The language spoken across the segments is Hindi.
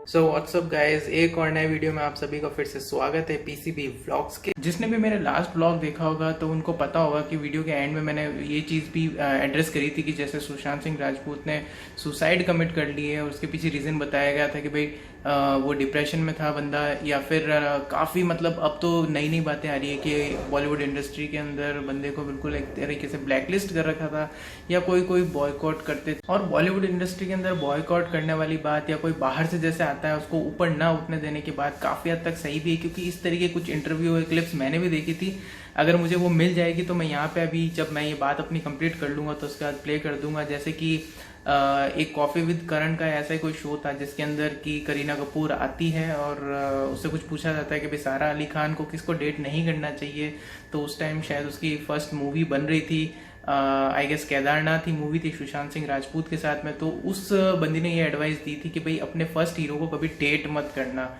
सो व्हाट्सअप गाइस, एक और नए वीडियो में आप सभी का फिर से स्वागत है पीसीबी व्लॉग्स के। जिसने भी मेरा लास्ट व्लॉग देखा होगा तो उनको पता होगा कि वीडियो के एंड में मैंने ये चीज़ भी एड्रेस करी थी कि जैसे सुशांत सिंह राजपूत ने सुसाइड कमिट कर ली है और उसके पीछे रीज़न बताया गया था कि भाई वो डिप्रेशन में था बंदा, या फिर काफ़ी मतलब अब तो नई नई बातें आ रही है कि बॉलीवुड इंडस्ट्री के अंदर बंदे को बिल्कुल एक तरीके से ब्लैकलिस्ट कर रखा था या कोई कोई बॉयकॉट करते थे। और बॉलीवुड इंडस्ट्री के अंदर बॉयकॉट करने वाली बात या कोई बाहर से जैसे आता है उसको ऊपर ना उठने देने की बात काफ़ी हद तक सही भी है, क्योंकि इस तरीके कुछ इंटरव्यू क्लिप्स मैंने भी देखी थी। अगर मुझे वो मिल जाएगी तो मैं यहाँ पे अभी जब मैं ये बात अपनी कंप्लीट कर लूँगा तो उसके बाद प्ले कर दूंगा। जैसे कि एक कॉफ़ी विद करण का ऐसा ही कोई शो था जिसके अंदर की करीना कपूर आती है और उससे कुछ पूछा जाता है कि भाई सारा अली खान को किसको डेट नहीं करना चाहिए। तो उस टाइम शायद उसकी फर्स्ट मूवी बन रही थी, आई गेस केदारनाथ ही मूवी थी सुशांत सिंह राजपूत के साथ में। तो उस बंदी ने ये एडवाइस दी थी कि भाई अपने फर्स्ट हीरो को कभी डेट मत करना।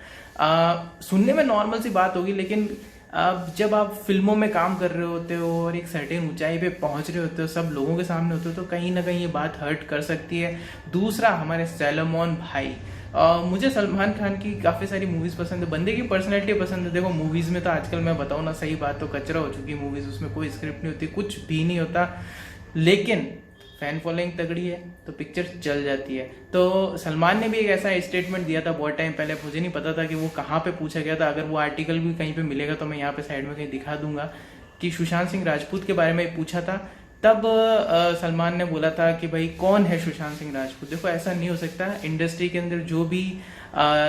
सुनने में नॉर्मल सी बात होगी, लेकिन अब जब आप फिल्मों में काम कर रहे होते हो और एक सर्टेन ऊंचाई पे पहुंच रहे होते हो, सब लोगों के सामने होते हो, तो कहीं ना कहीं ये बात हर्ट कर सकती है। दूसरा, हमारे सैलोमन भाई, मुझे सलमान खान की काफ़ी सारी मूवीज़ पसंद है, बंदे की पर्सनैलिटी पसंद है। देखो मूवीज़ में तो आजकल मैं बताऊँ ना, सही बात तो कचरा हो चुकी मूवीज़, उसमें कोई स्क्रिप्ट नहीं होती, कुछ भी नहीं होता, लेकिन फैन फॉलोइंग तगड़ी है तो पिक्चर चल जाती है। तो सलमान ने भी एक ऐसा स्टेटमेंट दिया था बहुत टाइम पहले, मुझे नहीं पता था कि वो कहाँ पे पूछा गया था। अगर वो आर्टिकल भी कहीं पे मिलेगा तो मैं यहाँ पे साइड में कहीं दिखा दूंगा कि सुशांत सिंह राजपूत के बारे में पूछा था। तब सलमान ने बोला था कि भाई कौन है सुशांत सिंह राजपूत। देखो ऐसा नहीं हो सकता, इंडस्ट्री के अंदर जो भी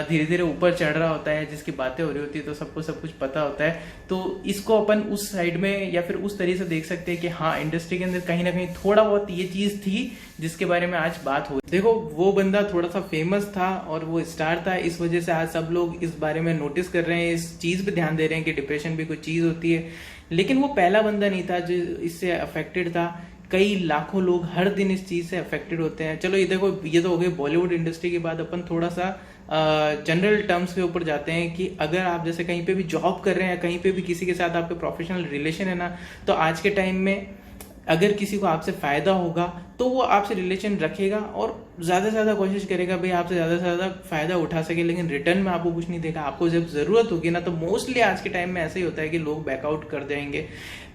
धीरे धीरे ऊपर चढ़ रहा होता है, जिसकी बातें हो रही होती है, तो सबको सब कुछ पता होता है। तो इसको अपन उस साइड में या फिर उस तरीके से देख सकते हैं कि हाँ, इंडस्ट्री के अंदर कहीं ना कहीं थोड़ा बहुत ये चीज थी जिसके बारे में आज बात हो। देखो वो बंदा थोड़ा सा फेमस था और वो स्टार था, इस वजह से आज सब लोग इस बारे में नोटिस कर रहे हैं, इस चीज पे ध्यान दे रहे हैं कि डिप्रेशन भी कोई चीज होती है। लेकिन वो पहला बंदा नहीं था जो इससे अफेक्टेड था। कई लाखों लोग हर दिन इस चीज से अफेक्टेड होते हैं। चलो ये देखो, ये तो हो गई बॉलीवुड इंडस्ट्री के बाद अपन थोड़ा सा जनरल टर्म्स के ऊपर जाते हैं कि अगर आप जैसे कहीं पे भी जॉब कर रहे हैं, कहीं पे भी किसी के साथ आपके प्रोफेशनल रिलेशन है ना, तो आज के टाइम में अगर किसी को आपसे फायदा होगा तो वो आपसे रिलेशन रखेगा और ज्यादा से ज्यादा कोशिश करेगा भाई आपसे ज्यादा से ज्यादा फायदा उठा सके, लेकिन रिटर्न में आपको कुछ नहीं देगा। आपको जब जरूरत होगी ना, तो मोस्टली आज के टाइम में ऐसा ही होता है कि लोग बैकआउट कर देंगे।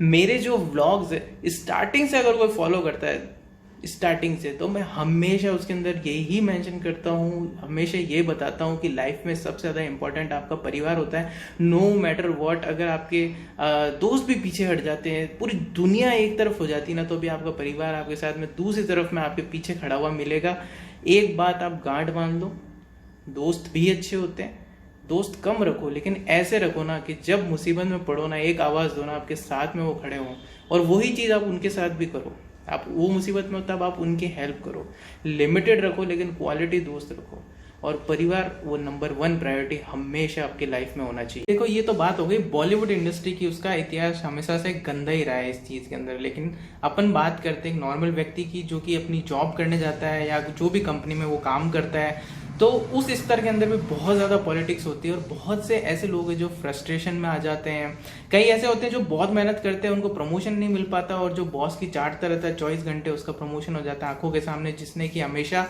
मेरे जो व्लॉग्स है स्टार्टिंग से अगर कोई फॉलो करता है स्टार्टिंग से, तो मैं हमेशा उसके अंदर यही मेंशन करता हूँ, हमेशा ये बताता हूँ कि लाइफ में सबसे ज़्यादा इंपॉर्टेंट आपका परिवार होता है। नो मैटर व्हाट, अगर आपके दोस्त भी पीछे हट जाते हैं, पूरी दुनिया एक तरफ हो जाती है ना, तो भी आपका परिवार आपके साथ में दूसरी तरफ में आपके पीछे खड़ा हुआ मिलेगा। एक बात आप गांठ बांध लो, दोस्त भी अच्छे होते हैं, दोस्त कम रखो, लेकिन ऐसे रखो ना कि जब मुसीबत में पड़ो ना, एक आवाज़ दो ना, आपके साथ में वो खड़े हों। और वही चीज़ आप उनके साथ भी करो। आप वो मुसीबत में हो तब आप उनकी हेल्प करो। लिमिटेड रखो लेकिन क्वालिटी दोस्त रखो। और परिवार वो नंबर 1 प्रायोरिटी हमेशा आपकी लाइफ में होना चाहिए। देखो ये तो बात हो गई बॉलीवुड इंडस्ट्री की, उसका इतिहास हमेशा से गंदा ही रहा है इस चीज़ के अंदर। लेकिन अपन बात करते हैं एक नॉर्मल व्यक्ति की जो कि अपनी जॉब करने जाता है या जो भी कंपनी में वो काम करता है, तो उस स्तर के अंदर भी बहुत ज़्यादा पॉलिटिक्स होती है और बहुत से ऐसे लोग हैं जो फ्रस्ट्रेशन में आ जाते हैं। कई ऐसे होते हैं जो बहुत मेहनत करते हैं, उनको प्रमोशन नहीं मिल पाता और जो बॉस की चाटता रहता है 24 घंटे, उसका प्रमोशन हो जाता है आंखों के सामने, जिसने कि हमेशा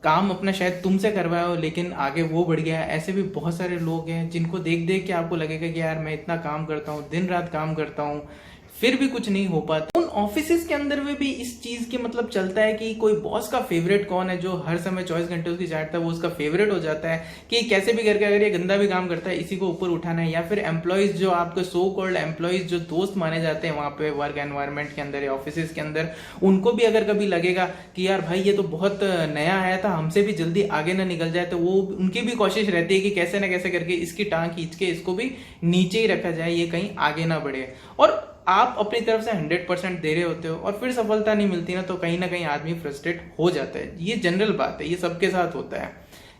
काम अपना शायद तुमसे करवाया हो लेकिन आगे वो बढ़ गया है। ऐसे भी बहुत सारे लोग हैं जिनको देख देख के आपको लगेगा कि यार मैं इतना काम करता हूँ, दिन रात काम करता हूँ, फिर भी कुछ नहीं हो पाता। उन ऑफिसेज के अंदर में भी इस चीज के मतलब चलता है कि कोई बॉस का फेवरेट कौन है जो हर समय 24 घंटे उसकी चाटता है, वो उसका फेवरेट हो जाता है कि कैसे भी करके अगर ये गंदा भी काम करता है इसी को ऊपर उठाना है। या फिर एम्प्लॉयज जो आपके सो कॉल्ड एम्प्लॉयज जो दोस्त माने जाते हैं वहां पे वर्क एनवायरनमेंट के अंदर या ऑफिस के अंदर, उनको भी अगर कभी लगेगा कि यार भाई ये तो बहुत नया आया था, हमसे भी जल्दी आगे ना निकल जाए, तो वो उनकी भी कोशिश रहती है कि कैसे ना कैसे करके इसकी टांग खींच के इसको भी नीचे ही रखा जाए, ये कहीं आगे ना बढ़े। और आप अपनी तरफ से 100% दे रहे होते हो और फिर सफलता नहीं मिलती ना, तो कहीं ना कहीं आदमी फ्रस्ट्रेट हो जाता है। ये जनरल बात है, ये सबके साथ होता है।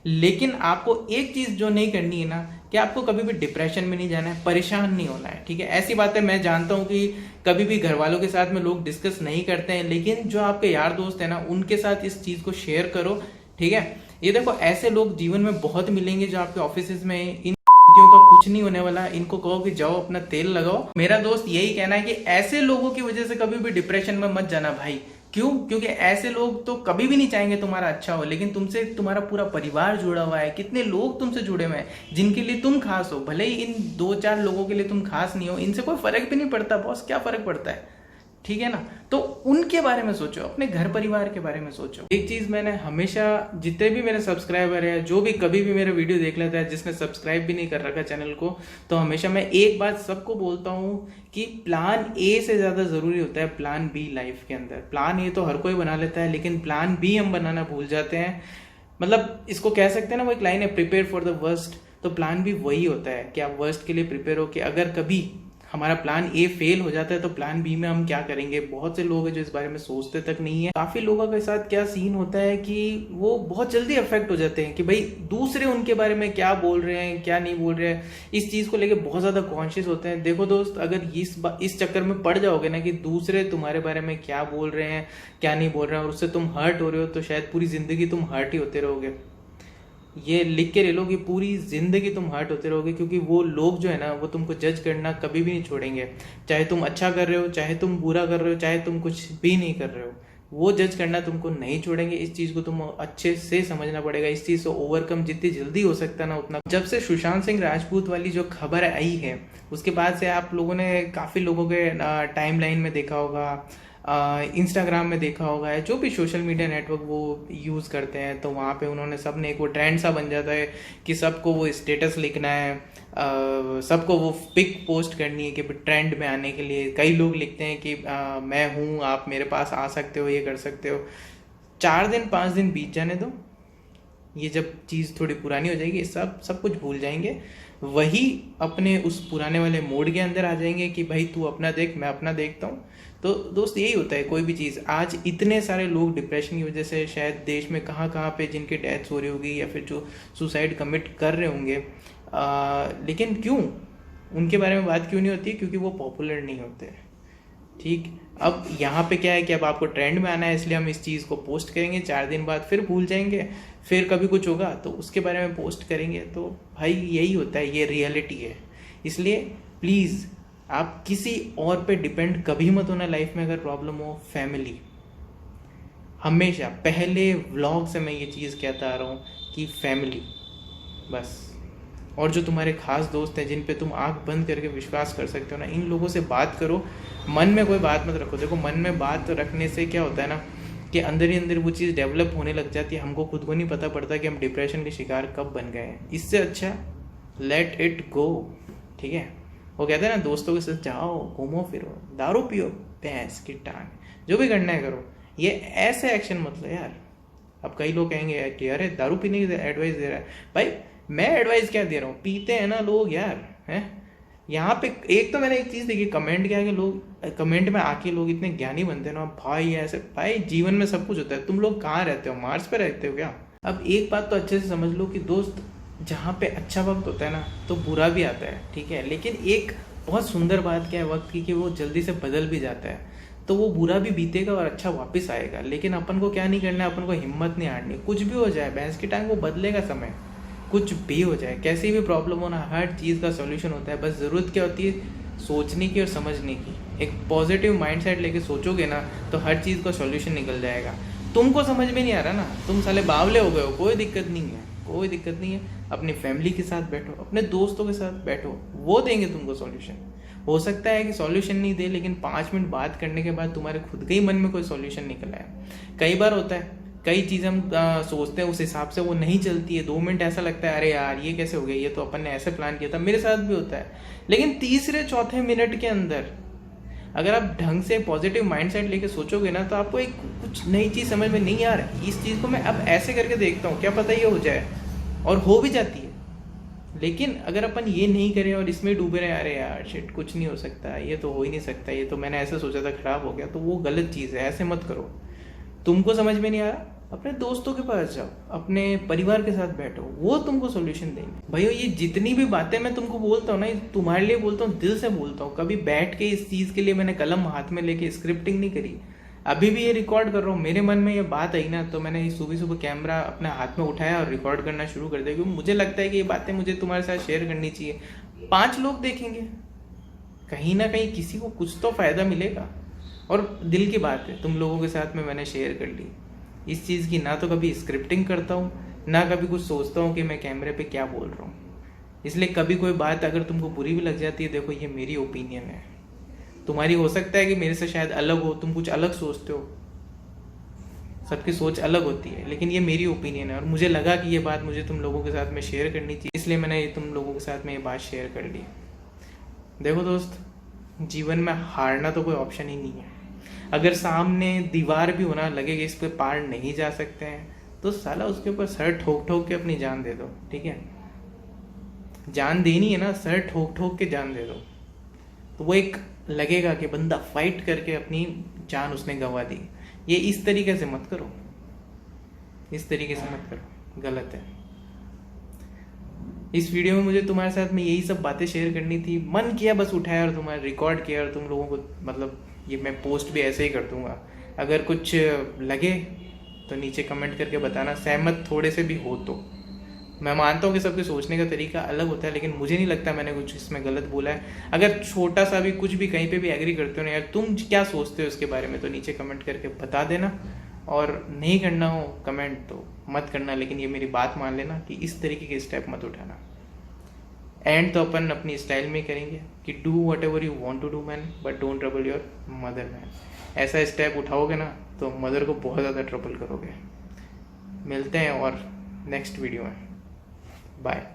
लेकिन आपको एक चीज जो नहीं करनी है ना, कि आपको कभी भी डिप्रेशन में नहीं जाना है, परेशान नहीं होना है, ठीक है। ऐसी बातें मैं जानता हूं कि कभी भी घर वालों के साथ में लोग डिस्कस नहीं करते हैं, लेकिन जो आपके यार दोस्त है ना, उनके साथ इस चीज को शेयर करो, ठीक है। ये देखो ऐसे लोग जीवन में बहुत मिलेंगे जो आपके ऑफिस में, इन का कुछ नहीं होने वाला, इनको कहो कि जाओ अपना तेल लगाओ। मेरा दोस्त यही कहना है कि ऐसे लोगों की वजह से कभी भी डिप्रेशन में मत जाना भाई। क्यों? क्योंकि ऐसे लोग तो कभी भी नहीं चाहेंगे तुम्हारा अच्छा हो, लेकिन तुमसे तुम्हारा पूरा परिवार जुड़ा हुआ है। कितने लोग तुमसे जुड़े हुए हैं जिनके लिए तुम खास हो, भले ही इन 2-4 लोगों के लिए तुम खास नहीं हो, इनसे कोई फर्क भी नहीं पड़ता बॉस, क्या फर्क पड़ता है? ठीक है ना? तो उनके बारे में सोचो, अपने घर परिवार के बारे में सोचो। एक चीज मैंने हमेशा, जितने भी मेरे सब्सक्राइबर है, जो भी कभी भी मेरा वीडियो देख लेता है, जिसने सब्सक्राइब भी नहीं कर रखा चैनल को, तो हमेशा मैं एक बात सबको बोलता हूँ कि प्लान ए से ज्यादा जरूरी होता है प्लान बी लाइफ के अंदर। प्लान ए तो हर कोई बना लेता है, लेकिन प्लान बी हम बनाना भूल जाते हैं। मतलब इसको कह सकते हैं ना, वो एक लाइन है, प्रिपेयर फॉर द वर्स्ट। तो प्लान भी वही होता है कि आप वर्स्ट के लिए प्रिपेयर हो, कि अगर कभी हमारा प्लान ए फेल हो जाता है तो प्लान बी में हम क्या करेंगे। बहुत से लोग हैं जो इस बारे में सोचते तक नहीं है। काफी लोगों के साथ क्या सीन होता है कि वो बहुत जल्दी अफेक्ट हो जाते हैं कि भाई दूसरे उनके बारे में क्या बोल रहे हैं, क्या नहीं बोल रहे हैं, इस चीज को लेके बहुत ज्यादा कॉन्शियस होते हैं। देखो दोस्त, अगर इस चक्कर में पड़ जाओगे ना कि दूसरे तुम्हारे बारे में क्या बोल रहे हैं, क्या नहीं बोल रहे हैं, और उससे तुम हर्ट हो रहे हो, तो शायद पूरी जिंदगी तुम हर्ट ही होते रहोगे। ये लिख के ले लो कि पूरी जिंदगी तुम हर्ट होते रहोगे, क्योंकि वो लोग जो है ना, वो तुमको जज करना कभी भी नहीं छोड़ेंगे। चाहे तुम अच्छा कर रहे हो, चाहे तुम बुरा कर रहे हो, चाहे तुम कुछ भी नहीं कर रहे हो, वो जज करना तुमको नहीं छोड़ेंगे। इस चीज को तुम अच्छे से समझना पड़ेगा। इस चीज को ओवरकम जितनी जल्दी हो सकता है ना उतना। जब से सुशांत सिंह राजपूत वाली जो खबर आई है, उसके बाद से आप लोगों ने काफी लोगों के टाइमलाइन में देखा होगा, इंस्टाग्राम में देखा होगा, है जो भी सोशल मीडिया नेटवर्क वो यूज़ करते हैं, तो वहाँ पे उन्होंने सबने एक वो ट्रेंड सा बन जाता है कि सबको वो स्टेटस लिखना है, सबको वो पिक पोस्ट करनी है कि ट्रेंड में आने के लिए। कई लोग लिखते हैं कि मैं हूँ, आप मेरे पास आ सकते हो, ये कर सकते हो। 4 दिन 5 दिन बीत जाने दो, ये जब चीज़ थोड़ी पुरानी हो जाएगी, सब कुछ भूल जाएंगे, वही अपने उस पुराने वाले मोड के अंदर आ जाएंगे कि भाई तू अपना देख, मैं अपना देखता हूँ। तो दोस्त यही होता है कोई भी चीज़। आज इतने सारे लोग डिप्रेशन की वजह से शायद देश में कहाँ कहाँ पे जिनकी डेथ्स हो रही होगी, या फिर जो सुसाइड कमिट कर रहे होंगे, लेकिन क्यों उनके बारे में बात क्यों नहीं होती? क्योंकि वो पॉपुलर नहीं होते। ठीक, अब यहाँ पे क्या है कि अब आपको ट्रेंड में आना है, इसलिए हम इस चीज़ को पोस्ट करेंगे, 4 दिन बाद फिर भूल जाएंगे, फिर कभी कुछ होगा तो उसके बारे में पोस्ट करेंगे। तो भाई यही होता है, ये रियलिटी है। इसलिए प्लीज़ आप किसी और पे डिपेंड कभी मत होना लाइफ में। अगर प्रॉब्लम हो, फैमिली हमेशा पहले व्लॉग से मैं ये चीज़ कहता आ रहा हूँ कि फैमिली बस। और जो तुम्हारे खास दोस्त हैं, जिन पे तुम आंख बंद करके विश्वास कर सकते हो ना, इन लोगों से बात करो। मन में कोई बात मत रखो। देखो, मन में बात रखने से क्या होता है ना कि अंदर ही अंदर वो चीज़ डेवलप होने लग जाती है। हमको खुद को नहीं पता पड़ता कि हम डिप्रेशन के शिकार कब बन गए हैं। इससे अच्छा लेट इट गो। ठीक है, वो कहते हैं ना, दोस्तों के साथ जाओ, घूमो फिरो, दारू पियो, भैंस की टांग, जो भी करना है करो। ये ऐसे एक्शन मत लो यार। अब कई लोग कहेंगे कि अरे दारू पीने की एडवाइस दे रहा है। भाई मैं एडवाइस क्या दे रहा हूँ, पीते हैं ना लोग यार, हैं। यहाँ पे एक तो मैंने एक चीज़ देखी, कमेंट क्या है कि लोग कमेंट में आके लोग इतने ज्ञानी बनते हैं ना, भाई ऐसे। भाई जीवन में सब कुछ होता है। तुम लोग कहाँ रहते हो, मार्स पे रहते हो क्या? अब एक बात तो अच्छे से समझ लो कि दोस्त, जहाँ पे अच्छा वक्त होता है ना, तो बुरा भी आता है, ठीक है। लेकिन एक बहुत सुंदर बात क्या है वक्त की, कि वो जल्दी से बदल भी जाता है। तो वो बुरा भी बीतेगा और अच्छा वापस आएगा। लेकिन अपन को क्या नहीं करना है, अपन को हिम्मत नहीं हारनी। कुछ भी हो जाए, भैंस की टांग, वो बदलेगा समय। कुछ भी हो जाए, कैसी भी प्रॉब्लम हो ना, हर चीज़ का सॉल्यूशन होता है। बस ज़रूरत क्या होती है, सोचने की और समझने की। एक पॉजिटिव माइंडसेट लेके सोचोगे ना, तो हर चीज़ का सॉल्यूशन निकल जाएगा। तुमको समझ में नहीं आ रहा ना, तुम साले बावले हो गए हो, कोई दिक्कत नहीं है, कोई दिक्कत नहीं है। अपनी फैमिली के साथ बैठो, अपने दोस्तों के साथ बैठो, वो देंगे तुमको सॉल्यूशन। हो सकता है कि सॉल्यूशन नहीं दे, लेकिन 5 मिनट बात करने के बाद तुम्हारे खुद के ही मन में कोई सॉल्यूशन निकल आए। कई बार होता है, कई चीज़ हम सोचते हैं, उस हिसाब से वो नहीं चलती है। 2 मिनट ऐसा लगता है, अरे यार ये कैसे हो गया, ये तो अपन ने ऐसे प्लान किया था। मेरे साथ भी होता है। लेकिन तीसरे चौथे मिनट के अंदर अगर आप ढंग से पॉजिटिव माइंडसेट लेके सोचोगे ना, तो आपको एक कुछ नई चीज़ समझ में नहीं आ रही। इस चीज़ को मैं अब ऐसे करके देखता हूँ, क्या पता ये हो जाए, और हो भी जाती है। लेकिन अगर अपन ये नहीं करें और इसमें डूबे रहे, अरे यार शिट, कुछ नहीं हो सकता, ये तो हो ही नहीं सकता, ये तो मैंने ऐसे सोचा था, खराब हो गया, तो वो गलत चीज़ है। ऐसे मत करो। तुमको समझ में नहीं आ रहा, अपने दोस्तों के पास जाओ, अपने परिवार के साथ बैठो, वो तुमको सॉल्यूशन देंगे। भैया ये जितनी भी बातें मैं तुमको बोलता हूँ ना, तुम्हारे लिए बोलता हूँ, दिल से बोलता हूँ। कभी बैठ के इस चीज़ के लिए मैंने कलम हाथ में लेके स्क्रिप्टिंग नहीं करी। अभी भी ये रिकॉर्ड कर रहा हूँ, मेरे मन में ये बात आई ना, तो मैंने सुबह सुबह कैमरा अपने हाथ में उठाया और रिकॉर्ड करना शुरू कर दिया, क्योंकि मुझे लगता है कि ये बातें मुझे तुम्हारे साथ शेयर करनी चाहिए। 5 लोग देखेंगे, कहीं ना कहीं किसी को कुछ तो फायदा मिलेगा। और दिल की बात है तुम लोगों के साथ में मैंने शेयर कर ली। इस चीज़ की ना तो कभी स्क्रिप्टिंग करता हूँ, ना कभी कुछ सोचता हूँ कि मैं कैमरे पे क्या बोल रहा हूँ। इसलिए कभी कोई बात अगर तुमको बुरी भी लग जाती है, देखो ये मेरी ओपिनियन है, तुम्हारी हो सकता है कि मेरे से शायद अलग हो, तुम कुछ अलग सोचते हो, सबकी सोच अलग होती है, लेकिन ये मेरी ओपिनियन है और मुझे लगा कि ये बात मुझे तुम लोगों के साथ में शेयर करनी चाहिए, इसलिए मैंने ये तुम लोगों के साथ में ये बात शेयर कर ली। देखो दोस्त, जीवन में हारना तो कोई ऑप्शन ही नहीं है। अगर सामने दीवार भी होना लगे कि इस पर पार नहीं जा सकते हैं, तो साला उसके ऊपर सर ठोक ठोक के अपनी जान दे दो, ठीक है। जान देनी है ना, सर ठोक ठोक के जान दे दो, तो वो एक लगेगा कि बंदा फाइट करके अपनी जान उसने गंवा दी। ये इस तरीके से मत करो, इस तरीके से मत करो, गलत है। इस वीडियो में मुझे तुम्हारे साथ में यही सब बातें शेयर करनी थी, मन किया बस उठाया और तुम्हारा रिकॉर्ड किया और तुम लोगों को मतलब ये मैं पोस्ट भी ऐसे ही कर दूंगा। अगर कुछ लगे तो नीचे कमेंट करके बताना, सहमत थोड़े से भी हो तो। मैं मानता हूँ कि सबके सोचने का तरीका अलग होता है, लेकिन मुझे नहीं लगता मैंने कुछ इसमें गलत बोला है। अगर छोटा सा भी कुछ भी कहीं पे भी एग्री करते हो ना यार, तुम क्या सोचते हो इसके बारे में, तो नीचे कमेंट करके बता देना। और नहीं करना हो कमेंट तो मत करना, लेकिन ये मेरी बात मान लेना कि इस तरीके के स्टेप मत उठाना। एंड तो अपन अपनी स्टाइल में करेंगे कि do whatever you want to do man, but don't trouble your mother man. ऐसा स्टेप उठाओगे ना तो मदर को बहुत ज़्यादा ट्रबल करोगे। मिलते हैं और नेक्स्ट वीडियो में, बाय।